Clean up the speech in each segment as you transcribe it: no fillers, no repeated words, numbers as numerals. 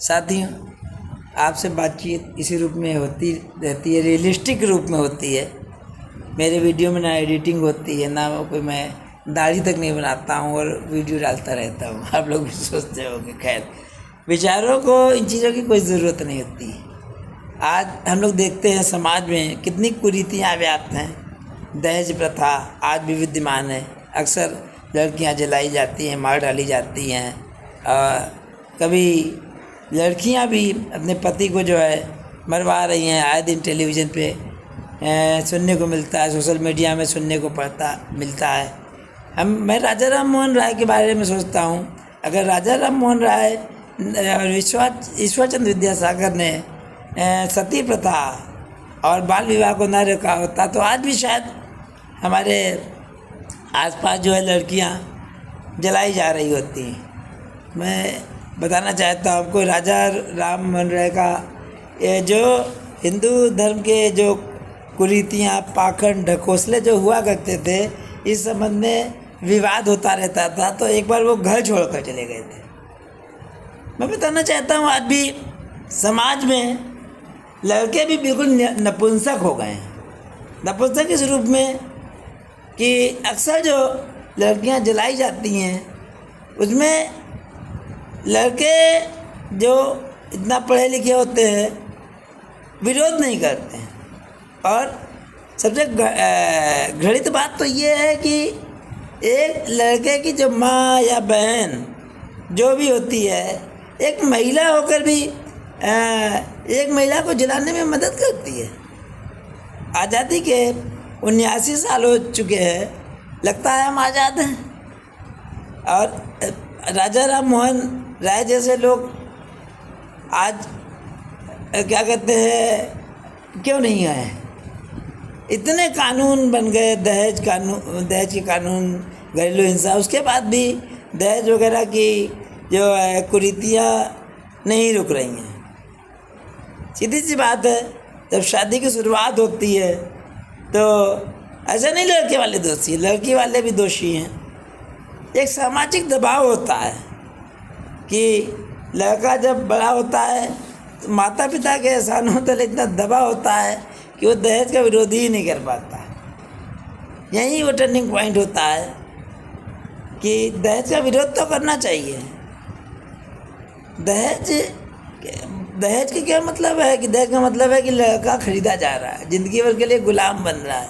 साथियों, आपसे बातचीत इसी रूप में होती रहती है, रियलिस्टिक रूप में होती है। मेरे वीडियो में ना एडिटिंग होती है, ना कोई मैं दाढ़ी तक नहीं बनाता हूँ और वीडियो डालता रहता हूँ। आप लोग भी सोचते होंगे। खैर, विचारों को इन चीज़ों की कोई ज़रूरत नहीं होती। आज हम लोग देखते हैं समाज में कितनी कुरीतियाँ व्याप्त हैं। दहेज प्रथा आज भी विद्यमान है। अक्सर लड़कियाँ जलाई जाती हैं, मार डाली जाती हैं। कभी लड़कियां भी अपने पति को जो है मरवा रही हैं। आए दिन टेलीविज़न पे सुनने को मिलता है, सोशल मीडिया में सुनने को मिलता है। मैं राजा राम मोहन राय के बारे में सोचता हूँ, अगर राजा राम मोहन राय और ईश्वरचंद्र विद्यासागर ने सती प्रथा और बाल विवाह को न रोका होता तो आज भी शायद हमारे आसपास जो है लड़कियाँ जलाई जा रही होती। मैं बताना चाहता हूँ आपको, राजा राम मोहन राय का ये जो हिंदू धर्म के जो कुरीतियाँ, पाखंड, ढकोसले जो हुआ करते थे, इस संबंध में विवाद होता रहता था। तो एक बार वो घर छोड़कर चले गए थे। मैं बताना चाहता हूँ आज भी समाज में लड़के भी बिल्कुल नपुंसक हो गए हैं। नपुंसक इस रूप में कि अक्सर जो लड़कियाँ जलाई जाती हैं उसमें लड़के जो इतना पढ़े लिखे होते हैं विरोध नहीं करते हैं। और सबसे घृणित बात तो ये है कि एक लड़के की जो माँ या बहन जो भी होती है, एक महिला होकर भी एक महिला को जलाने में मदद करती है। आज़ादी के 79 साल हो चुके हैं, लगता है हम आज़ाद हैं। और राजा राम मोहन राय जैसे लोग आज क्या कहते हैं, क्यों नहीं आए? इतने कानून बन गए, दहेज के कानून, घरेलू हिंसा, उसके बाद भी दहेज वगैरह की जो है कुरीतियाँ नहीं रुक रही हैं। सीधी सी बात है, जब शादी की शुरुआत होती है तो ऐसा नहीं लड़के वाले दोषी, लड़की वाले भी दोषी हैं। एक सामाजिक दबाव होता है कि लड़का जब बड़ा होता है तो माता पिता के एहसानों तले इतना दबाव होता है कि वो दहेज का विरोध ही नहीं कर पाता। यही वो टर्निंग पॉइंट होता है कि दहेज का विरोध तो करना चाहिए। दहेज का क्या मतलब है कि दहेज का मतलब है कि लड़का खरीदा जा रहा है, ज़िंदगी भर के लिए गुलाम बन रहा है।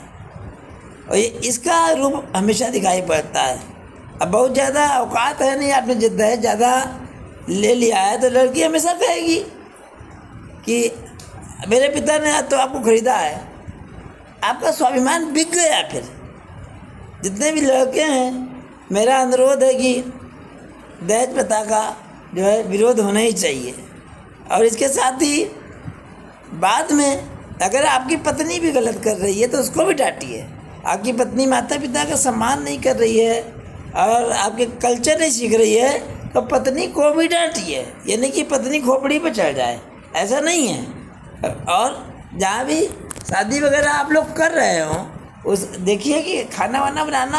और ये इसका रूप हमेशा दिखाई पड़ता है। अब बहुत ज़्यादा औकात है नहीं, आपने दहेज ज़्यादा ले लिया है तो लड़की हमेशा कहेगी कि मेरे पिता ने तो आपको खरीदा है। आपका स्वाभिमान बिक गया। फिर जितने भी लड़के हैं, मेरा अनुरोध है कि दहेज प्रथा का जो है विरोध होना ही चाहिए। और इसके साथ ही बाद में अगर आपकी पत्नी भी गलत कर रही है तो उसको भी डांटिए। आपकी पत्नी माता पिता का सम्मान नहीं कर रही है और आपके कल्चर नहीं सीख रही है तो पत्नी को भी डांटिए। यानी कि पत्नी खोपड़ी पर चढ़ जाए, ऐसा नहीं है। और जहाँ भी शादी वगैरह आप लोग कर रहे हो, उस देखिए कि खाना वाना बनाना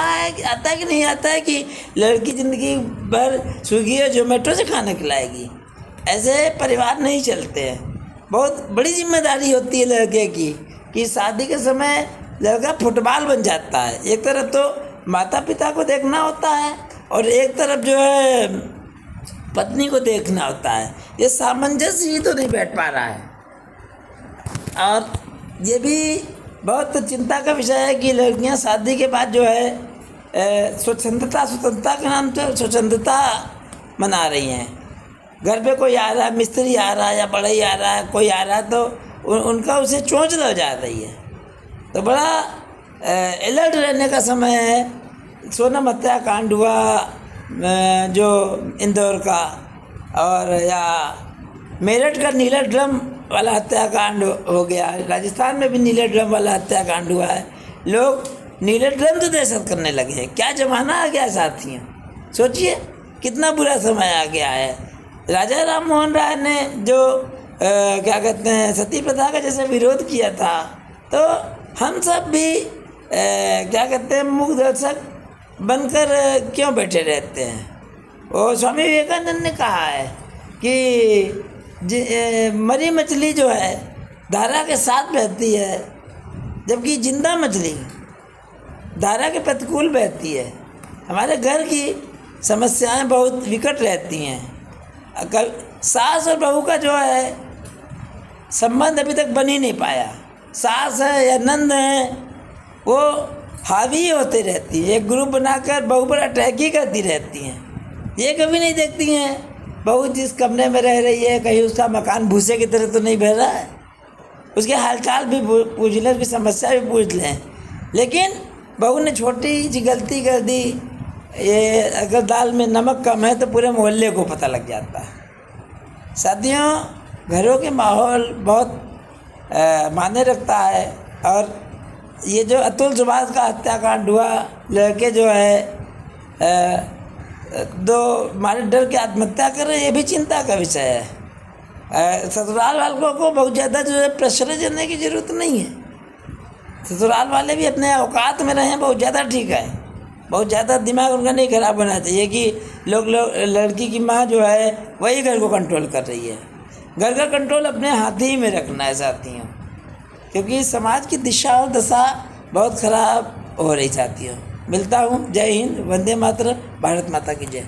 आता है कि नहीं आता है, कि लड़की ज़िंदगी भर स्विगी और जोमेटो से खाना खिलाएगी। ऐसे परिवार नहीं चलते हैं। बहुत बड़ी जिम्मेदारी होती है लड़के की कि शादी के समय लड़का फुटबॉल बन जाता है। एक तरफ तो माता पिता को देखना होता है और एक तरफ जो है पत्नी को देखना होता है। ये सामंजस्य ही तो नहीं बैठ पा रहा है। और ये भी बहुत चिंता का विषय है कि लड़कियां शादी के बाद जो है स्वतंत्रता के नाम पर स्वतंत्रता मना रही हैं। घर पे कोई आ रहा है, मिस्त्री आ रहा है या बढ़ई आ रहा है, कोई आ रहा है तो उनका उसे चोंच लग जा रही है। तो बड़ा अलर्ट रहने का समय है। सोनम हत्याकांड हुआ जो इंदौर का, और या मेरठ का नीला ड्रम वाला हत्याकांड हो गया। राजस्थान में भी नीले ड्रम वाला हत्याकांड हुआ है। लोग नीले ड्रम तो दहशत करने लगे हैं। क्या ज़माना आ गया साथियों, सोचिए कितना बुरा समय आ गया है। राजा राम मोहन राय ने जो क्या कहते हैं सती प्रथा का जैसे विरोध किया था, तो हम सब भी क्या कहते हैं मूक दर्शक बनकर क्यों बैठे रहते हैं। और स्वामी विवेकानंद ने कहा है कि मरी मछली जो है धारा के साथ बहती है, जबकि जिंदा मछली धारा के प्रतिकूल बहती है। हमारे घर की समस्याएं बहुत विकट रहती हैं। सास और बहू का जो है संबंध अभी तक बन ही नहीं पाया। सास है या नंद है वो हावी होते रहती है, एक ग्रुप बनाकर बहू पर अटैक ही करती रहती हैं। ये कभी नहीं देखती हैं बहू जिस कमरे में रह रही है कहीं उसका मकान भूसे की तरह तो नहीं बह रहा है, उसके हालचाल भी पूछ लें, उसकी समस्या भी पूछ लें। लेकिन बहू ने छोटी सी गलती कर दी, ये अगर दाल में नमक कम है तो पूरे मोहल्ले को पता लग जाता है। साथियों, घरों के माहौल बहुत मायने रखता है। और ये जो अतुल सुभाष का हत्याकांड हुआ, लड़के जो है दो मारे डर के आत्महत्या कर रहे, ये भी चिंता का विषय है। ससुराल वालों को बहुत ज़्यादा जो है प्रेशर देने की ज़रूरत नहीं है। ससुराल वाले भी अपने औकात में रहें, बहुत ज़्यादा ठीक है। बहुत ज़्यादा दिमाग उनका नहीं खराब होना चाहिए कि लोग लड़की की माँ जो है वही घर को कंट्रोल कर रही है। घर का कंट्रोल अपने हाथ ही में रखना है साथियों, क्योंकि समाज की दिशा और दशा बहुत ख़राब हो रही साथियों। मिलता हूँ। जय हिंद, वंदे मातरम, भारत माता की जय।